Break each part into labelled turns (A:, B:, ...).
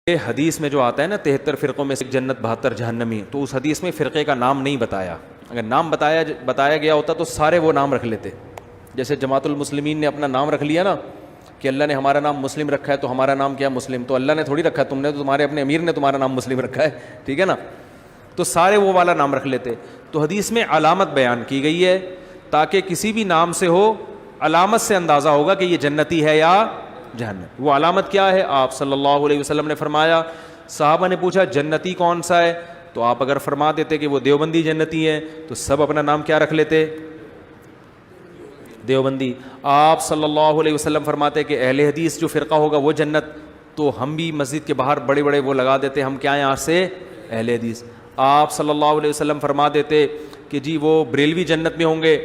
A: حدیث میں جو آتا ہے نا 73 فرقوں میں سے جنت 72 جہنمی، تو اس حدیث میں فرقے کا نام نہیں بتایا. اگر نام بتایا گیا ہوتا تو سارے وہ نام رکھ لیتے. جیسے جماعت المسلمین نے اپنا نام رکھ لیا نا کہ اللہ نے ہمارا نام مسلم رکھا ہے تو ہمارا نام کیا مسلم، تو اللہ نے تھوڑی رکھا ہے، تم نے تو، تمہارے اپنے امیر نے تمہارا نام مسلم رکھا ہے، ٹھیک ہے نا. تو سارے وہ والا نام رکھ لیتے. تو حدیث میں علامت بیان کی گئی ہے تاکہ کسی بھی نام سے ہو علامت سے اندازہ ہوگا کہ یہ جنتی ہے یا جہنم. وہ علامت کیا ہے؟ آپ صلی اللہ علیہ وسلم نے فرمایا. صحابہ نے پوچھا جنتی کون سا ہے؟ تو آپ اگر فرما دیتے کہ وہ دیوبندی جنتی ہے تو سب اپنا نام کیا رکھ لیتے؟ دیوبندی. آپ صلی اللہ علیہ وسلم فرماتے کہ اہل حدیث جو فرقہ ہوگا وہ جنت، تو ہم بھی مسجد کے باہر بڑے بڑے وہ لگا دیتے، ہم کیا ہیں یہاں سے اہل حدیث. آپ صلی اللہ علیہ وسلم فرما دیتے کہ جی وہ بریلوی جنت میں ہوں گے،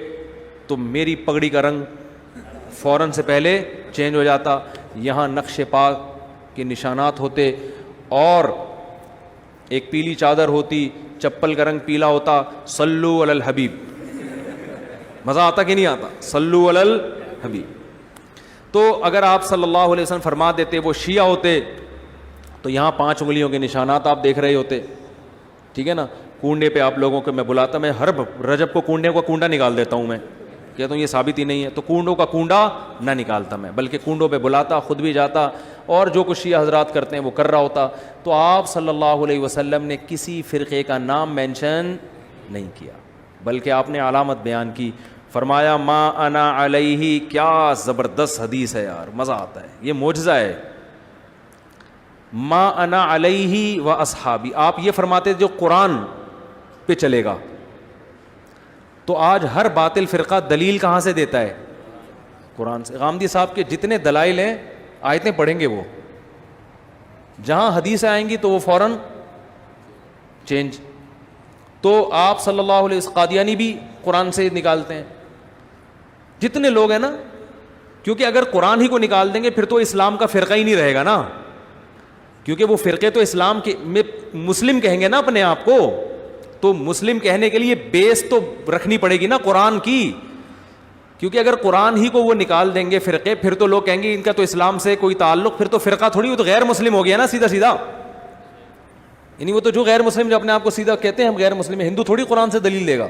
A: تو میری پگڑی کا رنگ فوراً سے پہلے چینج ہو جاتا. یہاں نقش پاک کے نشانات ہوتے اور ایک پیلی چادر ہوتی، چپل کا رنگ پیلا ہوتا. صلو علی الحبیب. مزہ آتا کہ نہیں آتا؟ صلو علی الحبیب. تو اگر آپ صلی اللہ علیہ وسلم فرما دیتے وہ شیعہ ہوتے تو یہاں 5 انگلیوں کے نشانات آپ دیکھ رہے ہوتے، ٹھیک ہے نا. کنڈے پہ آپ لوگوں کو میں بلاتا، میں ہر رجب کو کنڈے کا کنڈا نکال دیتا ہوں. میں کہتا ہوں یہ ثابت ہی نہیں ہے، تو کنڈوں کا کنڈا نہ نکالتا میں، بلکہ کنڈوں پہ بلاتا، خود بھی جاتا، اور جو کچھ شیعہ حضرات کرتے ہیں وہ کر رہا ہوتا. تو آپ صلی اللہ علیہ وسلم نے کسی فرقے کا نام مینشن نہیں کیا، بلکہ آپ نے علامت بیان کی. فرمایا ما انا علیہ. کیا زبردست حدیث ہے یار، مزہ آتا ہے، یہ معجزہ ہے. ما انا علیہ و اصحابی. آپ یہ فرماتے جو قرآن پہ چلے گا. تو آج ہر باطل فرقہ دلیل کہاں سے دیتا ہے؟ قرآن سے. غامدی صاحب کے جتنے دلائل ہیں آیتیں پڑھیں گے وہ، جہاں حدیثیں آئیں گی تو وہ فوراً چینج. تو آپ صلی اللہ علیہ وسلم قادیانی بھی قرآن سے نکالتے ہیں، جتنے لوگ ہیں نا، کیونکہ اگر قرآن ہی کو نکال دیں گے پھر تو اسلام کا فرقہ ہی نہیں رہے گا نا، کیونکہ وہ فرقے تو اسلام کے میں مسلم کہیں گے نا اپنے آپ کو. تو مسلم کہنے کے لیے بیس تو رکھنی پڑے گی نا قرآن کی، کیونکہ اگر قرآن ہی کو وہ نکال دیں گے فرقے، پھر تو لوگ کہیں گے ان کا تو اسلام سے کوئی تعلق، پھر تو فرقہ تھوڑی، وہ تو غیر مسلم ہو گیا نا سیدھا سیدھا. یعنی وہ تو جو غیر مسلم جو اپنے آپ کو سیدھا کہتے ہیں ہم غیر مسلم ہیں، ہندو تھوڑی قرآن سے دلیل دے گا.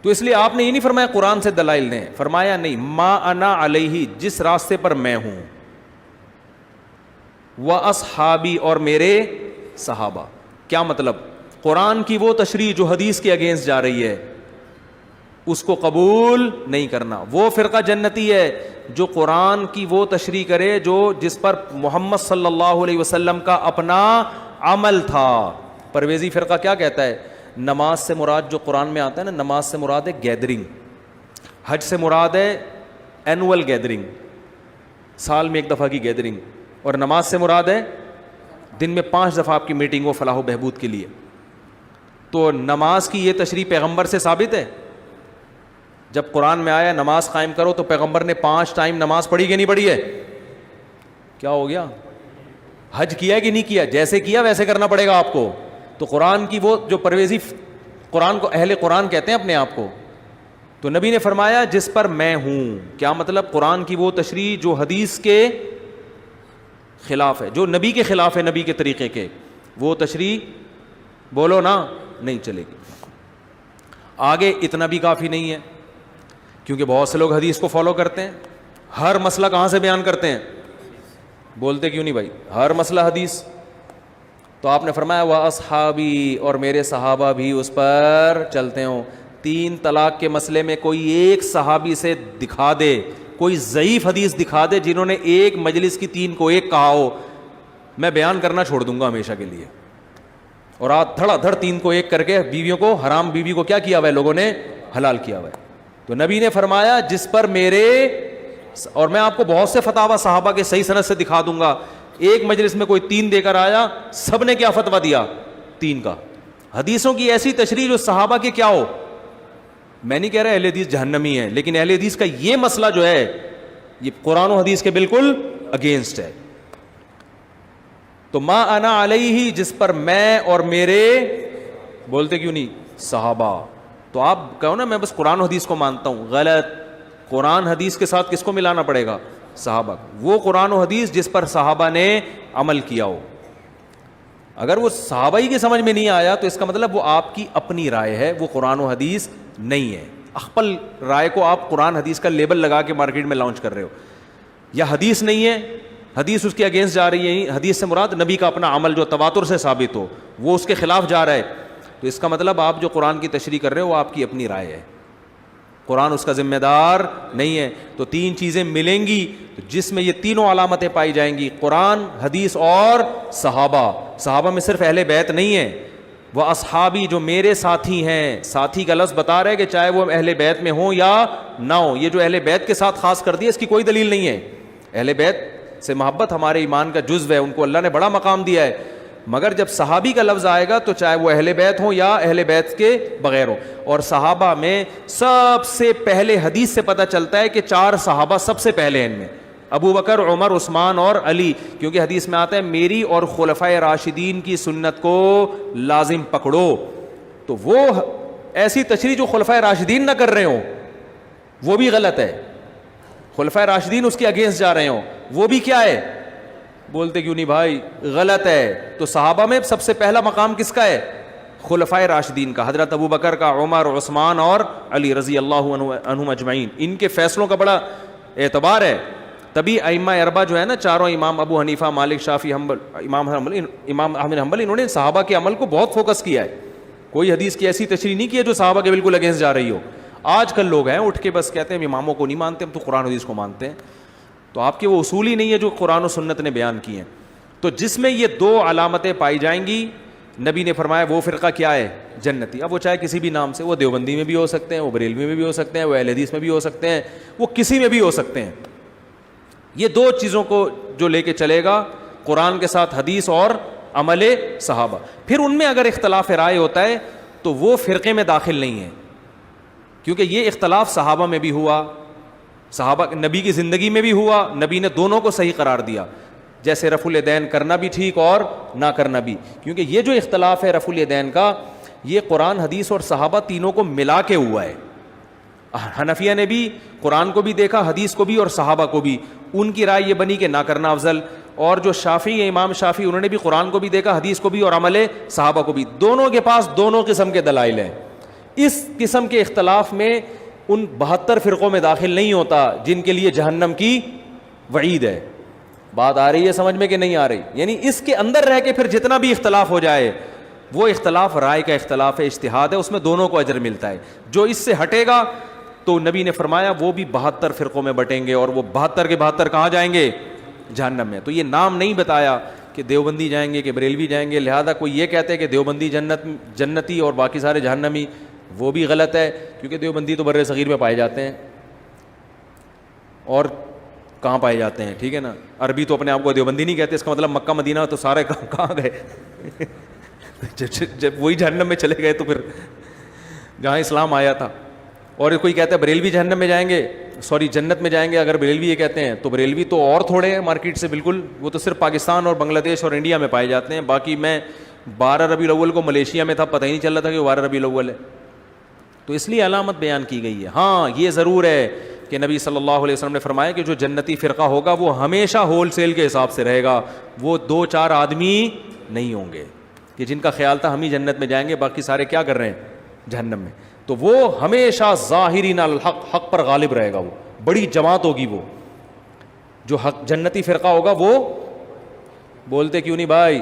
A: تو اس لیے آپ نے یہ نہیں فرمایا قرآن سے دلائل دیں، فرمایا نہیں ما انا علیہ، جس راستے پر میں ہوں، و اصحابی، اور میرے صحابہ. کیا مطلب؟ قرآن کی وہ تشریح جو حدیث کے اگینسٹ جا رہی ہے اس کو قبول نہیں کرنا. وہ فرقہ جنتی ہے جو قرآن کی وہ تشریح کرے جو جس پر محمد صلی اللہ علیہ وسلم کا اپنا عمل تھا. پرویزی فرقہ کیا کہتا ہے؟ نماز سے مراد جو قرآن میں آتا ہے نا، نماز سے مراد ہے گیدرنگ، حج سے مراد ہے اینول گیدرنگ، سال میں 1 دفعہ کی گیدرنگ، اور نماز سے مراد ہے دن میں 5 دفعہ آپ کی میٹنگ ہو فلاح و بہبود کے لیے. تو نماز کی یہ تشریح پیغمبر سے ثابت ہے؟ جب قرآن میں آیا نماز قائم کرو تو پیغمبر نے 5 ٹائم نماز پڑھی کہ نہیں پڑھی ہے؟ کیا ہو گیا؟ حج کیا کہ نہیں کیا؟ جیسے کیا ویسے کرنا پڑے گا آپ کو. تو قرآن کی وہ جو پرویزی، قرآن کو اہل قرآن کہتے ہیں اپنے آپ کو. تو نبی نے فرمایا جس پر میں ہوں. کیا مطلب؟ قرآن کی وہ تشریح جو حدیث کے خلاف ہے، جو نبی کے خلاف ہے، نبی کے طریقے کے، وہ تشریح بولو نا نہیں چلے گی. آگے اتنا بھی کافی نہیں ہے، کیونکہ بہت سے لوگ حدیث کو فالو کرتے ہیں. ہر مسئلہ کہاں سے بیان کرتے ہیں؟ بولتے کیوں نہیں بھائی؟ ہر مسئلہ حدیث. تو آپ نے فرمایا وہ اصحابی، اور میرے صحابہ بھی اس پر چلتے ہوں. 3 طلاق کے مسئلے میں کوئی ایک صحابی سے دکھا دے، کوئی ضعیف حدیث دکھا دے جنہوں نے ایک مجلس کی 3 کو 1 کہا ہو، میں بیان کرنا چھوڑ دوں گا ہمیشہ کے لیے. اور آج دھڑا دھڑ 3 کو 1 کر کے بیویوں کو، حرام بیوی کو کیا کیا ہوا ہے لوگوں نے؟ حلال کیا ہوا ہے. تو نبی نے فرمایا جس پر میرے، اور میں آپ کو بہت سے فتاوی صحابہ کے صحیح سند سے دکھا دوں گا. ایک مجلس میں کوئی 3 دے کر آیا، سب نے کیا فتویٰ دیا؟ 3 کا. حدیثوں کی ایسی تشریح جو صحابہ کے کیا ہو. میں نہیں کہہ رہا اہل حدیث جہنمی ہے، لیکن اہل حدیث کا یہ مسئلہ جو ہے یہ قرآن و حدیث کے بالکل اگینسٹ ہے. تو ما انا علیہ، جس پر میں اور میرے، بولتے کیوں نہیں؟ صحابہ. تو آپ کہو نا میں بس قرآن و حدیث کو مانتا ہوں، غلط. قرآن حدیث کے ساتھ کس کو ملانا پڑے گا؟ صحابہ. وہ قرآن و حدیث جس پر صحابہ نے عمل کیا ہو. اگر وہ صحابہ ہی کی سمجھ میں نہیں آیا تو اس کا مطلب وہ آپ کی اپنی رائے ہے, وہ قرآن و حدیث نہیں ہے. اخپل رائے کو آپ قرآن حدیث کا لیبل لگا کے مارکیٹ میں لانچ کر رہے ہو, یا حدیث نہیں ہے, حدیث اس کے اگینسٹ جا رہی ہے. حدیث سے مراد نبی کا اپنا عمل جو تواتر سے ثابت ہو, وہ اس کے خلاف جا رہا ہے, تو اس کا مطلب آپ جو قرآن کی تشریح کر رہے ہو وہ آپ کی اپنی رائے ہے, قرآن اس کا ذمہ دار نہیں ہے. تو تین چیزیں ملیں گی جس میں یہ تینوں علامتیں پائی جائیں گی, قرآن, حدیث اور صحابہ. صحابہ میں صرف اہل بیت نہیں ہے, وہ اصحابی جو میرے ساتھی ہیں. ساتھی کا لفظ بتا رہے کہ چاہے وہ اہل بیت میں ہوں یا نہ ہوں. یہ جو اہل بیت کے ساتھ خاص کر دیا اس کی کوئی دلیل نہیں ہے. اہل بیت سے محبت ہمارے ایمان کا جزو ہے, ان کو اللہ نے بڑا مقام دیا ہے, مگر جب صحابی کا لفظ آئے گا تو چاہے وہ اہل بیت ہوں یا اہل بیت کے بغیر ہوں. اور صحابہ میں سب سے پہلے حدیث سے پتہ چلتا ہے کہ 4 صحابہ سب سے پہلے ہیں ان میں, ابو بکر, عمر, عثمان اور علی, کیونکہ حدیث میں آتا ہے میری اور خلفائے راشدین کی سنت کو لازم پکڑو. تو وہ ایسی تشریح جو خلفائے راشدین نہ کر رہے ہوں وہ بھی غلط ہے, خلفائے راشدین اس کے اگینسٹ جا رہے ہوں وہ بھی کیا ہے, بولتے کیوں نہیں بھائی, غلط ہے. تو صحابہ میں سب سے پہلا مقام کس کا ہے, خلفائے راشدین کا, حضرت ابو بکر کا, عمر, عثمان اور علی رضی اللہ عنہم اجمعین. ان کے فیصلوں کا بڑا اعتبار ہے. تبھی ائمہ اربعہ جو ہے نا, چاروں امام, ابو حنیفہ, مالک, شافعی, حنبل, امام احمد حنبل, انہوں نے صحابہ کے عمل کو بہت فوکس کیا ہے. کوئی حدیث کی ایسی تشریح نہیں کی ہے جو صحابہ کے بالکل اگینسٹ جا رہی ہو. آج کل لوگ ہیں اٹھ کے بس کہتے ہیں ہم اماموں کو نہیں مانتے, ہم تو قرآن حدیث کو مانتے ہیں. تو آپ کے وہ اصول ہی نہیں ہے جو قرآن و سنت نے بیان کی ہیں. تو جس میں یہ 2 علامتیں پائی جائیں گی, نبی نے فرمایا وہ فرقہ کیا ہے, جنتی. اب وہ چاہے کسی بھی نام سے, وہ دیوبندی میں بھی ہو سکتے ہیں, وہ بریلوی میں بھی ہو سکتے ہیں, وہ اہل حدیث میں بھی ہو سکتے ہیں, وہ کسی میں بھی ہو سکتے ہیں. یہ 2 چیزوں کو جو لے کے چلے گا, قرآن کے ساتھ حدیث اور عمل صحابہ. پھر ان میں اگر اختلاف رائے ہوتا ہے تو وہ فرقے میں داخل نہیں ہے, کیونکہ یہ اختلاف صحابہ میں بھی ہوا, صحابہ نبی کی زندگی میں بھی ہوا, نبی نے دونوں کو صحیح قرار دیا. جیسے رفع الیدین کرنا بھی ٹھیک اور نہ کرنا بھی, کیونکہ یہ جو اختلاف ہے رفع الیدین کا, یہ قرآن, حدیث اور صحابہ تینوں کو ملا کے ہوا ہے. حنفیہ نے بھی قرآن کو بھی دیکھا, حدیث کو بھی اور صحابہ کو بھی, ان کی رائے یہ بنی کہ نہ کرنا افضل. اور جو شافعی ہے, امام شافعی, انہوں نے بھی قرآن کو بھی دیکھا, حدیث کو بھی اور عمل صحابہ کو بھی. دونوں کے پاس دونوں قسم کے دلائل ہیں. اس قسم کے اختلاف میں ان 72 فرقوں میں داخل نہیں ہوتا جن کے لیے جہنم کی وعید ہے. بات آ رہی ہے سمجھ میں کہ نہیں آ رہی؟ یعنی اس کے اندر رہ کے پھر جتنا بھی اختلاف ہو جائے وہ اختلاف رائے کا اختلاف ہے, اجتہاد ہے, اس میں دونوں کو اجر ملتا ہے. جو اس سے ہٹے گا تو نبی نے فرمایا وہ بھی 72 فرقوں میں بٹیں گے, اور وہ 72 کے 72 کہاں جائیں گے, جہنم میں. تو یہ نام نہیں بتایا کہ دیوبندی جائیں گے کہ بریلوی جائیں گے, لہذا کوئی یہ کہتے ہیں کہ دیوبندی جنتی اور باقی سارے جہنمی, وہ بھی غلط ہے, کیونکہ دیوبندی تو بر صغیر میں پائے جاتے ہیں, اور کہاں پائے جاتے ہیں, ٹھیک ہے نا. عربی تو اپنے آپ کو دیوبندی نہیں کہتے, اس کا مطلب مکہ مدینہ تو سارے کہاں گئے جب وہی جہنم میں چلے گئے تو پھر جہاں اسلام آیا تھا. اور کوئی کہتا ہے بریلوی جہنم میں جائیں گے, سوری جنت میں جائیں گے, اگر بریلوی یہ کہتے ہیں تو بریلوی تو اور تھوڑے ہیں مارکیٹ سے بالکل, وہ تو صرف پاکستان اور بنگلہ دیش اور انڈیا میں پائے جاتے ہیں. باقی میں 12 ربیع الاول کو ملیشیا میں تھا, پتہ ہی نہیں چل رہا تھا کہ 12 ربیع الاول ہے. تو اس لیے علامت بیان کی گئی ہے. ہاں یہ ضرور ہے کہ نبی صلی اللہ علیہ وسلم نے فرمایا کہ جو جنتی فرقہ ہوگا وہ ہمیشہ ہول سیل کے حساب سے رہے گا, وہ 2-4 آدمی نہیں ہوں گے کہ جن کا خیال تھا ہم ہی جنت میں جائیں گے, باقی سارے کیا کر رہے ہیں, جہنم میں. تو وہ ہمیشہ ظاہرین الحق, حق پر غالب رہے گا, وہ بڑی جماعت ہوگی. وہ جو حق جنتی فرقہ ہوگا وہ, بولتے کیوں نہیں بھائی,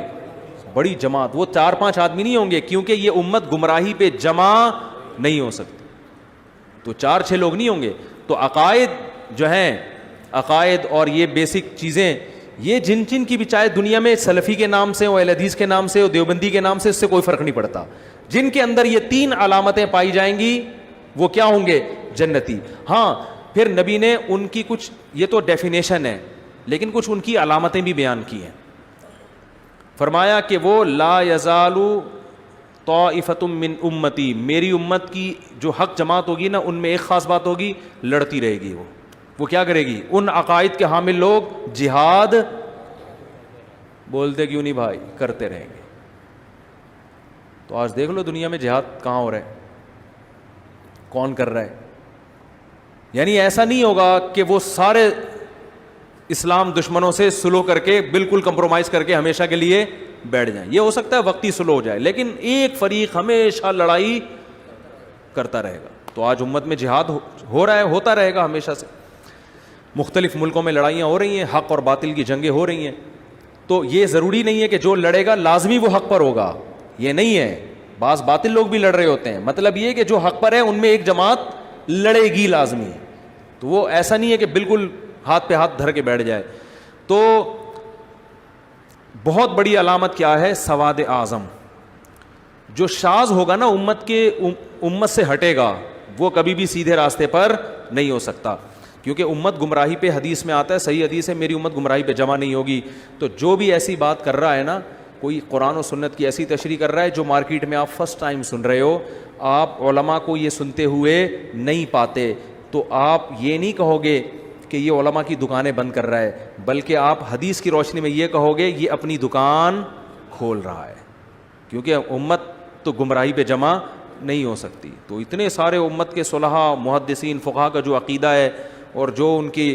A: بڑی جماعت, وہ 4-5 آدمی نہیں ہوں گے, کیونکہ یہ امت گمراہی پہ جمع نہیں ہو سکتی, تو 4-6 لوگ نہیں ہوں گے. تو عقائد جو ہیں, عقائد اور یہ بیسک چیزیں, یہ جن جن کی بھی چاہے دنیا میں سلفی کے نام سے ہو, اہل حدیث کے نام سے ہو, دیوبندی کے نام سے, اس سے کوئی فرق نہیں پڑتا. جن کے اندر یہ 3 علامتیں پائی جائیں گی وہ کیا ہوں گے, جنتی. ہاں پھر نبی نے ان کی کچھ, یہ تو ڈیفینیشن ہے, لیکن کچھ ان کی علامتیں بھی بیان کی ہیں. فرمایا کہ وہ لا یزالو طائفۃ من امتی, میری امت کی جو حق جماعت ہوگی نا, ان میں ایک خاص بات ہوگی, لڑتی رہے گی. وہ کیا کرے گی, ان عقائد کے حامل لوگ جہاد, بولتے کیوں نہیں بھائی, کرتے رہیں گے. تو آج دیکھ لو دنیا میں جہاد کہاں ہو رہا ہے, کون کر رہا ہے. یعنی ایسا نہیں ہوگا کہ وہ سارے اسلام دشمنوں سے سلو کر کے بالکل کمپرومائز کر کے ہمیشہ کے لیے بیٹھ جائیں. یہ ہو سکتا ہے وقتی سلو ہو جائے, لیکن ایک فریق ہمیشہ لڑائی کرتا رہے گا. تو آج امت میں جہاد ہو رہا ہے, ہوتا رہے گا ہمیشہ سے. مختلف ملکوں میں لڑائیاں ہو رہی ہیں, حق اور باطل کی جنگیں ہو رہی ہیں. تو یہ ضروری نہیں ہے کہ جو لڑے گا لازمی وہ حق پر ہوگا, یہ نہیں ہے. بعض باطل لوگ بھی لڑ رہے ہوتے ہیں, مطلب یہ کہ جو حق پر ہے ان میں ایک جماعت لڑے گی لازمی. تو وہ ایسا نہیں ہے کہ بالکل ہاتھ پہ ہاتھ دھر کے بیٹھ جائے. تو بہت بڑی علامت کیا ہے؟ سواد اعظم. جو شاذ ہوگا نا امت سے ہٹے گا, وہ کبھی بھی سیدھے راستے پر نہیں ہو سکتا, کیونکہ امت گمراہی پہ, حدیث میں آتا ہے, صحیح حدیث ہے, میری امت گمراہی پہ جمع نہیں ہوگی. تو جو بھی ایسی بات کر رہا ہے نا, کوئی قرآن و سنت کی ایسی تشریح کر رہا ہے جو مارکیٹ میں آپ فرسٹ ٹائم سن رہے ہو, آپ علماء کو یہ سنتے ہوئے نہیں پاتے, تو آپ یہ نہیں کہو گے کہ یہ علماء کی دکانیں بند کر رہا ہے, بلکہ آپ حدیث کی روشنی میں یہ کہو گے یہ اپنی دکان کھول رہا ہے, کیونکہ امت تو گمراہی پہ جمع نہیں ہو سکتی. تو اتنے سارے امت کے صلحاء, محدثین, فقہا کا جو عقیدہ ہے اور جو ان کی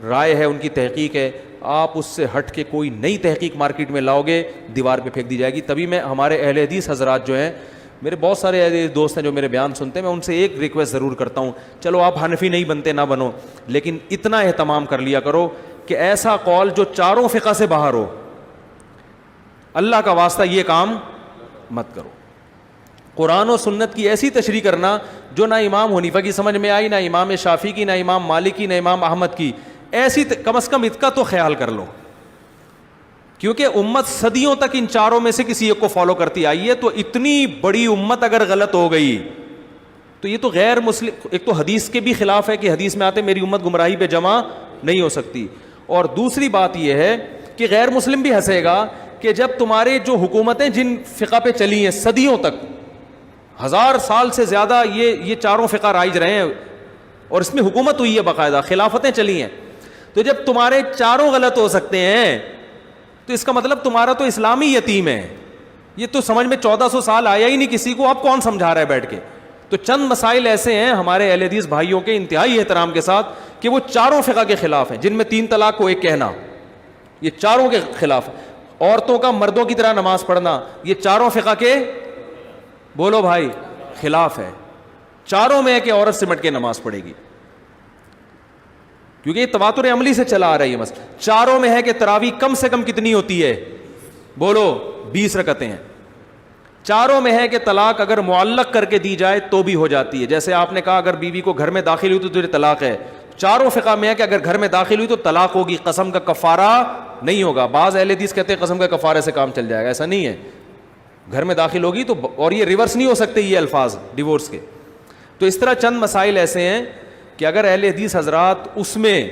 A: رائے ہے, ان کی تحقیق ہے, آپ اس سے ہٹ کے کوئی نئی تحقیق مارکیٹ میں لاؤ گے, دیوار پہ پھینک دی جائے گی. تبھی میں ہمارے اہل حدیث حضرات جو ہیں, میرے بہت سارے ایسے دوست ہیں جو میرے بیان سنتے ہیں, میں ان سے ایک ریکویسٹ ضرور کرتا ہوں, چلو آپ حنفی نہیں بنتے نہ بنو, لیکن اتنا اہتمام کر لیا کرو کہ ایسا قول جو چاروں فقہ سے باہر ہو, اللہ کا واسطہ یہ کام مت کرو. قرآن و سنت کی ایسی تشریح کرنا جو نہ امام حنیفہ کی سمجھ میں آئی, نہ امام شافعی کی, نہ امام مالک کی, نہ امام احمد کی, ایسی کم از کم اس کا تو خیال کر لو, کیونکہ امت صدیوں تک ان چاروں میں سے کسی ایک کو فالو کرتی آئی ہے. تو اتنی بڑی امت اگر غلط ہو گئی تو یہ تو غیر مسلم, ایک تو حدیث کے بھی خلاف ہے کہ حدیث میں آتے میری امت گمراہی پہ جمع نہیں ہو سکتی, اور دوسری بات یہ ہے کہ غیر مسلم بھی ہنسے گا کہ جب تمہارے جو حکومتیں جن فقہ پہ چلی ہیں صدیوں تک, 1000 سال سے زیادہ یہ چاروں فقہ رائج رہے ہیں اور اس میں حکومت ہوئی ہے, باقاعدہ خلافتیں چلی ہیں, تو جب تمہارے چاروں غلط ہو سکتے ہیں تو اس کا مطلب تمہارا تو اسلامی یتیم ہے. یہ تو سمجھ میں 1400 سال آیا ہی نہیں کسی کو, اب کون سمجھا رہا ہے بیٹھ کے. تو چند مسائل ایسے ہیں ہمارے اہل حدیث بھائیوں کے انتہائی احترام کے ساتھ کہ وہ چاروں فقہ کے خلاف ہیں, جن میں 3 طلاق کو ایک کہنا, یہ چاروں کے خلاف. عورتوں کا مردوں کی طرح نماز پڑھنا, یہ چاروں فقہ کے, بولو بھائی, خلاف ہے. چاروں میں ہے کہ عورت سمٹ کے نماز پڑھے گی, کیونکہ یہ تواتر عملی سے چلا آ رہی ہے مسئلہ. چاروں میں ہے کہ تراویح کم سے کم کتنی ہوتی ہے, بولو 20 رکعتیں ہیں. چاروں میں ہے کہ طلاق اگر معلق کر کے دی جائے تو بھی ہو جاتی ہے, جیسے آپ نے کہا اگر بیوی کو گھر میں داخل ہوئی تو تجھے طلاق ہے. چاروں فقہ میں ہے کہ اگر گھر میں داخل ہوئی تو طلاق ہوگی, قسم کا کفارہ نہیں ہوگا. بعض اہل حدیث کہتے ہیں قسم کا کفارے سے کام چل جائے گا, ایسا نہیں ہے. گھر میں داخل ہوگی تو, اور یہ ریورس نہیں ہو سکتے یہ الفاظ ڈیورس کے. تو اس طرح چند مسائل ایسے ہیں کہ اگر اہل حدیث حضرات اس میں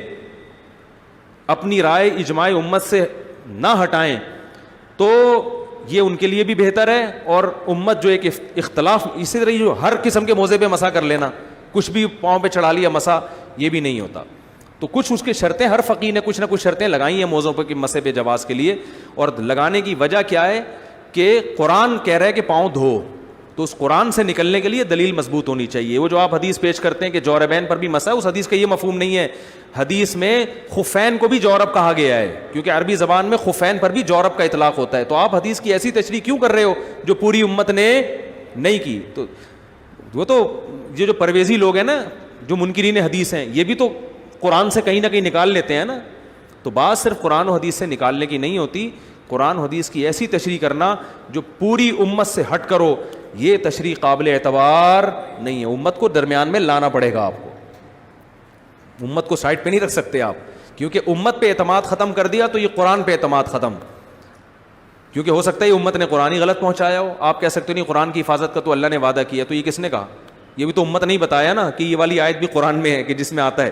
A: اپنی رائے اجماع امت سے نہ ہٹائیں تو یہ ان کے لیے بھی بہتر ہے, اور امت جو ایک اختلاف, اسی طرح جو ہر قسم کے موضوع پہ مسا کر لینا, کچھ بھی پاؤں پہ چڑھا لیا مسا, یہ بھی نہیں ہوتا. تو کچھ اس کی شرطیں, ہر فقیہ نے کچھ نہ کچھ شرطیں لگائی ہیں موضوع پہ کہ مسے پہ جواز کے لیے, اور لگانے کی وجہ کیا ہے کہ قرآن کہہ رہا ہے کہ پاؤں دھو, تو اس قرآن سے نکلنے کے لیے دلیل مضبوط ہونی چاہیے. وہ جو آپ حدیث پیش کرتے ہیں کہ جوربین پر بھی مسا ہے, اس حدیث کا یہ مفہوم نہیں ہے. حدیث میں خفین کو بھی جورب کہا گیا ہے, کیونکہ عربی زبان میں خفین پر بھی جورب کا اطلاق ہوتا ہے. تو آپ حدیث کی ایسی تشریح کیوں کر رہے ہو جو پوری امت نے نہیں کی؟ تو وہ تو یہ جو پرویزی لوگ ہیں نا, جو منکرین حدیث ہیں, یہ بھی تو قرآن سے کہیں نہ کہیں نکال لیتے ہیں نا. تو بات صرف قرآن و حدیث سے نکالنے کی نہیں ہوتی, قرآن و حدیث کی ایسی تشریح کرنا جو پوری امت سے ہٹ کرو, یہ تشریح قابل اعتبار نہیں ہے. امت کو درمیان میں لانا پڑے گا آپ کو, امت کو سائڈ پہ نہیں رکھ سکتے آپ, کیونکہ امت پہ اعتماد ختم کر دیا تو یہ قرآن پہ اعتماد ختم, کیونکہ ہو سکتا ہے امت نے قرآن ہی غلط پہنچایا ہو. آپ کہہ سکتے نہیں قرآن کی حفاظت کا تو اللہ نے وعدہ کیا, تو یہ کس نے کہا؟ یہ بھی تو امت نہیں بتایا نا کہ یہ والی آیت بھی قرآن میں ہے کہ جس میں آتا ہے.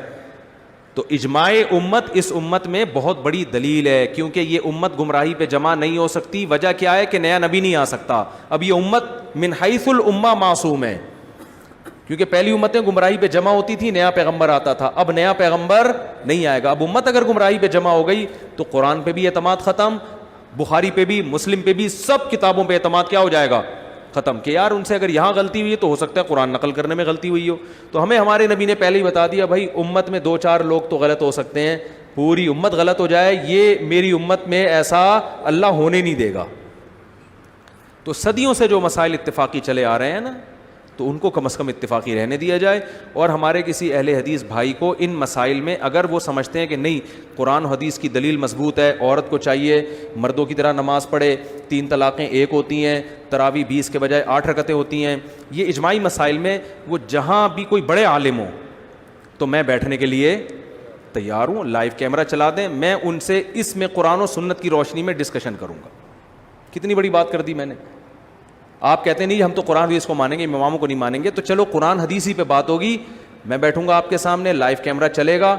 A: تو اجماع امت اس امت میں بہت بڑی دلیل ہے, کیونکہ یہ امت گمراہی پہ جمع نہیں ہو سکتی. وجہ کیا ہے کہ نیا نبی نہیں آ سکتا. اب یہ امت من حیث الامہ معصوم ہے, کیونکہ پہلی امتیں گمراہی پہ جمع ہوتی تھی, نیا پیغمبر آتا تھا. اب نیا پیغمبر نہیں آئے گا. اب امت اگر گمراہی پہ جمع ہو گئی تو قرآن پہ بھی اعتماد ختم, بخاری پہ بھی, مسلم پہ بھی, سب کتابوں پہ اعتماد کیا ہو جائے گا؟ ختم. کہ یار ان سے اگر یہاں غلطی ہوئی ہے تو ہو سکتا ہے قرآن نقل کرنے میں غلطی ہوئی ہو. تو ہمیں ہمارے نبی نے پہلے ہی بتا دیا, بھائی امت میں 2-4 لوگ تو غلط ہو سکتے ہیں, پوری امت غلط ہو جائے یہ میری امت میں ایسا اللہ ہونے نہیں دے گا. تو صدیوں سے جو مسائل اتفاقی چلے آ رہے ہیں نا, تو ان کو کم از کم اتفاقی رہنے دیا جائے. اور ہمارے کسی اہل حدیث بھائی کو ان مسائل میں اگر وہ سمجھتے ہیں کہ نہیں قرآن و حدیث کی دلیل مضبوط ہے, عورت کو چاہیے مردوں کی طرح نماز پڑھے, 3 طلاقیں 1 ہوتی ہیں, تراویح 20 کے بجائے 8 رکعتیں ہوتی ہیں, یہ اجماعی مسائل میں وہ جہاں بھی کوئی بڑے عالم ہوں تو میں بیٹھنے کے لیے تیار ہوں. لائیو کیمرہ چلا دیں, میں ان سے اس میں قرآن و سنت کی روشنی میں ڈسکشن کروں گا. کتنی بڑی بات کر دی میں نے. آپ کہتے ہیں نہیں ہم تو قرآن حدیث کو مانیں گے, اماموں کو نہیں مانیں گے, تو چلو قرآن حدیث ہی پہ بات ہوگی. میں بیٹھوں گا آپ کے سامنے, لائیو کیمرہ چلے گا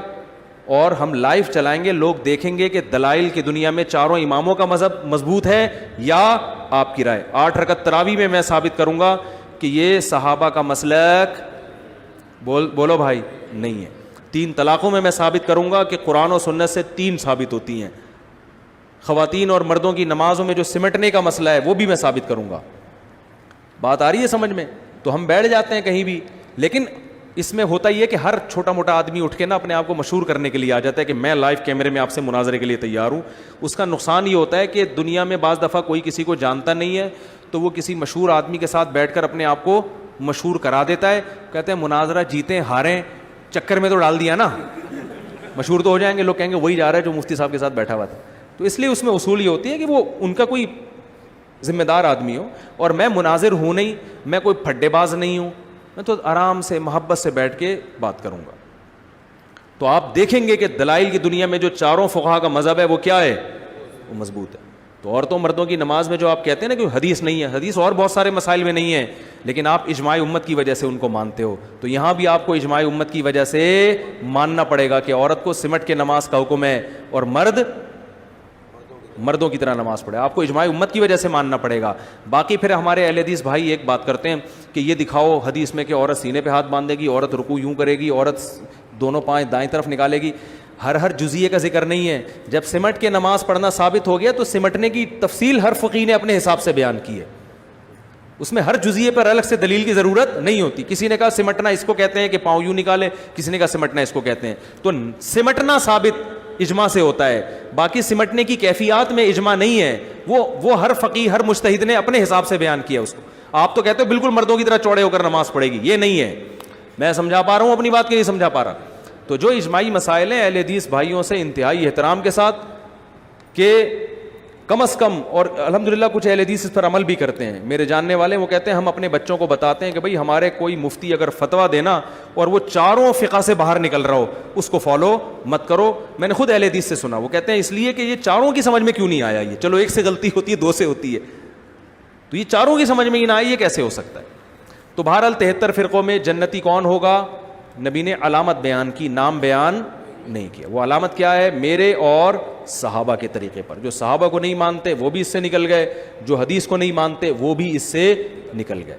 A: اور ہم لائیو چلائیں گے, لوگ دیکھیں گے کہ دلائل کی دنیا میں چاروں اماموں کا مذہب مضبوط ہے یا آپ کی رائے. 8 رکعت تراویح میں ثابت کروں گا کہ یہ صحابہ کا مسلک بولو بھائی نہیں ہے. 3 طلاقوں میں ثابت کروں گا کہ قرآن و سنت سے 3 ثابت ہوتی ہیں. خواتین اور مردوں کی نمازوں میں جو سمٹنے کا مسئلہ ہے وہ بھی میں ثابت کروں گا. بات آ رہی ہے سمجھ میں؟ تو ہم بیٹھ جاتے ہیں کہیں بھی, لیکن اس میں ہوتا یہ کہ ہر چھوٹا موٹا آدمی اٹھ کے نا اپنے آپ کو مشہور کرنے کے لیے آ جاتا ہے کہ میں لائیو کیمرے میں آپ سے مناظرے کے لیے تیار ہوں. اس کا نقصان یہ ہوتا ہے کہ دنیا میں بعض دفعہ کوئی کسی کو جانتا نہیں ہے تو وہ کسی مشہور آدمی کے ساتھ بیٹھ کر اپنے آپ کو مشہور کرا دیتا ہے. کہتے ہیں مناظرہ جیتیں ہاریں, چکر میں تو ڈال دیا نا, مشہور تو ہو جائیں گے, لوگ کہیں گے وہی جا رہا ہے جو مفتی صاحب کے ساتھ بیٹھا ہوا تھا. تو اس لیے اس میں اصول یہ ہوتی ہے کہ وہ ان کا کوئی ذمہ دار آدمی ہو. اور میں مناظر ہوں نہیں, میں کوئی پھڈے باز نہیں ہوں, میں تو آرام سے محبت سے بیٹھ کے بات کروں گا. تو آپ دیکھیں گے کہ دلائل کی دنیا میں جو چاروں فقہا کا مذہب ہے وہ کیا ہے, وہ مضبوط ہے. تو عورتوں مردوں کی نماز میں جو آپ کہتے ہیں نا کہ حدیث نہیں ہے, حدیث اور بہت سارے مسائل میں نہیں ہے, لیکن آپ اجماع امت کی وجہ سے ان کو مانتے ہو. تو یہاں بھی آپ کو اجماع امت کی وجہ سے ماننا پڑے گا کہ عورت کو سمٹ کے نماز کا حکم ہے اور مردوں کی طرح نماز پڑھے. آپ کو اجماع امت کی وجہ سے ماننا پڑے گا. باقی پھر ہمارے اہل حدیث بھائی ایک بات کرتے ہیں کہ یہ دکھاؤ حدیث میں کہ عورت سینے پہ ہاتھ باندھے گی, عورت رکوع یوں کرے گی, عورت دونوں پائیں دائیں طرف نکالے گی. ہر جزیے کا ذکر نہیں ہے. جب سمٹ کے نماز پڑھنا ثابت ہو گیا تو سمٹنے کی تفصیل ہر فقیہ نے اپنے حساب سے بیان کی ہے. اس میں ہر جزیے پر الگ سے دلیل کی ضرورت نہیں ہوتی. کسی نے کہا سمٹنا اس کو کہتے ہیں کہ پاؤں یوں نکالے, کسی نے کہا سمٹنا اس کو کہتے ہیں. تو سمٹنا ثابت اجماع سے ہوتا ہے, باقی سمٹنے کی کیفیات میں اجماع نہیں ہے. وہ ہر فقیہ ہر مجتہد نے اپنے حساب سے بیان کیا اس کو. آپ تو کہتے ہو بالکل مردوں کی طرح چوڑے ہو کر نماز پڑھے گی, یہ نہیں ہے. میں سمجھا پا رہا ہوں اپنی بات, کہ نہیں سمجھا پا رہا. تو جو اجماعی مسائل ہیں اہل حدیث بھائیوں سے انتہائی احترام کے ساتھ کہ کم از کم, اور الحمدللہ کچھ اہل حدیث اس پر عمل بھی کرتے ہیں. میرے جاننے والے وہ کہتے ہیں ہم اپنے بچوں کو بتاتے ہیں کہ بھائی ہمارے کوئی مفتی اگر فتویٰ دینا اور وہ چاروں فقہ سے باہر نکل رہا ہو اس کو فالو مت کرو. میں نے خود اہل حدیث سے سنا, وہ کہتے ہیں اس لیے کہ یہ چاروں کی سمجھ میں کیوں نہیں آیا, یہ چلو ایک سے غلطی ہوتی ہے 2 سے ہوتی ہے, تو یہ چاروں کی سمجھ میں ہی نہ آئی, یہ کیسے ہو سکتا ہے. تو بہرحال 73 فرقوں میں جنتی کون ہوگا, نبی نے علامت بیان کی, نام بیان نہیں کیا. وہ علامت کیا ہے, میرے اور صحابہ کے طریقے پر. جو صحابہ کو نہیں مانتے وہ بھی اس سے نکل گئے, جو حدیث کو نہیں مانتے وہ بھی اس سے نکل گئے.